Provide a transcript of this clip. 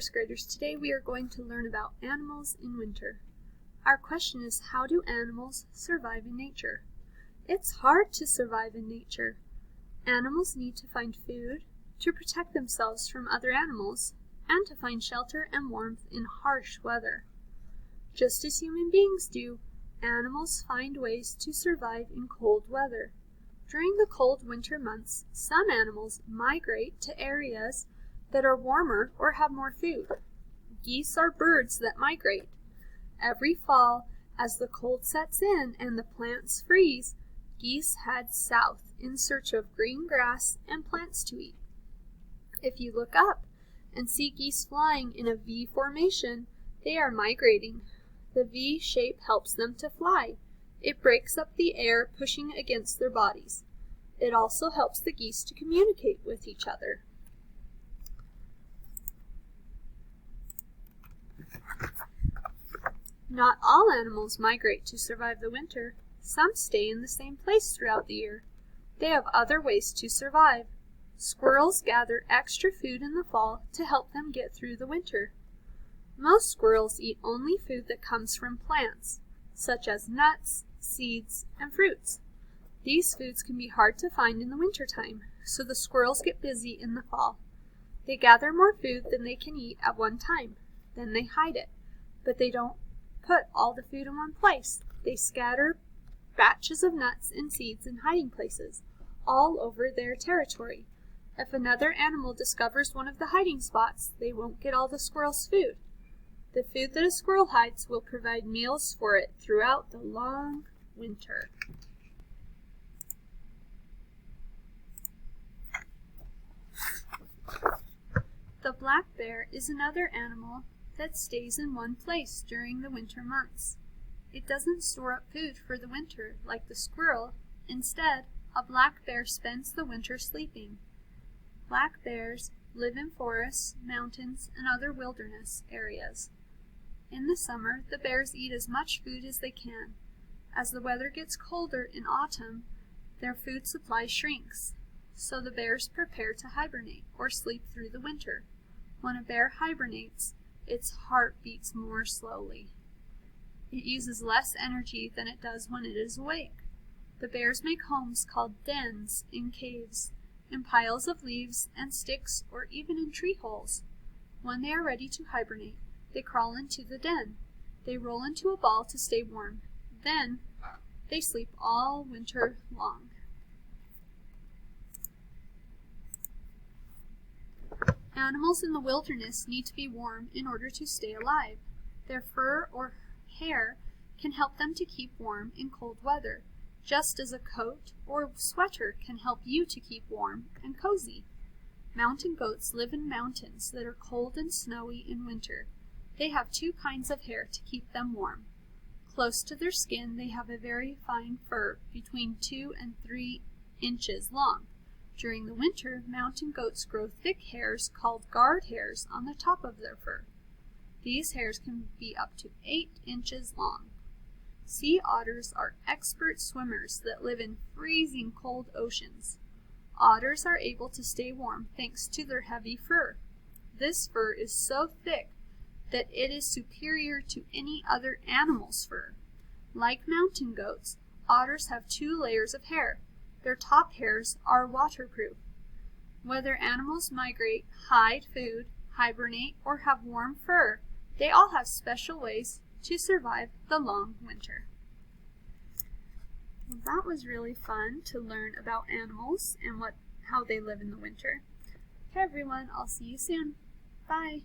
first graders. Today we are going to learn about animals in winter. Our question is, how do animals survive in nature? It's hard to survive in nature. Animals need to find food, to protect themselves from other animals, and to find shelter and warmth in harsh weather. Just as human beings do, animals find ways to survive in cold weather. During the cold winter months, some animals migrate to areas that are warmer or have more food. Geese are birds that migrate. Every fall, as the cold sets in and the plants freeze, geese head south in search of green grass and plants to eat. If you look up and see geese flying in a V formation, they are migrating. The V shape helps them to fly. It breaks up the air pushing against their bodies. It also helps the geese to communicate with each other. Not all animals migrate to survive the winter. Some stay in the same place throughout the year. They have other ways to survive. Squirrels gather extra food in the fall to help them get through the winter. Most squirrels eat only food that comes from plants, such as nuts, seeds, and fruits. These foods can be hard to find in the wintertime, so the squirrels get busy in the fall. They gather more food than they can eat at one time. Then they hide it, but they don't put all the food in one place. They scatter batches of nuts and seeds in hiding places all over their territory. If another animal discovers one of the hiding spots, they won't get all the squirrel's food. The food that a squirrel hides will provide meals for it throughout the long winter. The black bear is another animal that stays in one place during the winter months. It doesn't store up food for the winter like the squirrel. Instead, a black bear spends the winter sleeping. Black bears live in forests, mountains, and other wilderness areas. In the summer, the bears eat as much food as they can. As the weather gets colder in autumn, their food supply shrinks, so the bears prepare to hibernate or sleep through the winter. When a bear hibernates, its heart beats more slowly. It uses less energy than it does when it is awake. The bears make homes called dens in caves, in piles of leaves and sticks, or even in tree holes. When they are ready to hibernate, they crawl into the den. They roll into a ball to stay warm. Then they sleep all winter long. Animals in the wilderness need to be warm in order to stay alive. Their fur or hair can help them to keep warm in cold weather, just as a coat or sweater can help you to keep warm and cozy. Mountain goats live in mountains that are cold and snowy in winter. They have two kinds of hair to keep them warm. Close to their skin, they have a very fine fur, between 2 and 3 inches long. During the winter, mountain goats grow thick hairs called guard hairs on the top of their fur. These hairs can be up to 8 inches long. Sea otters are expert swimmers that live in freezing cold oceans. Otters are able to stay warm thanks to their heavy fur. This fur is so thick that it is superior to any other animal's fur. Like mountain goats, otters have 2 layers of hair. Their top hairs are waterproof. Whether animals migrate, hide food, hibernate, or have warm fur, they all have special ways to survive the long winter. Well, that was really fun to learn about animals and how they live in the winter. Okay, everyone, I'll see you soon. Bye.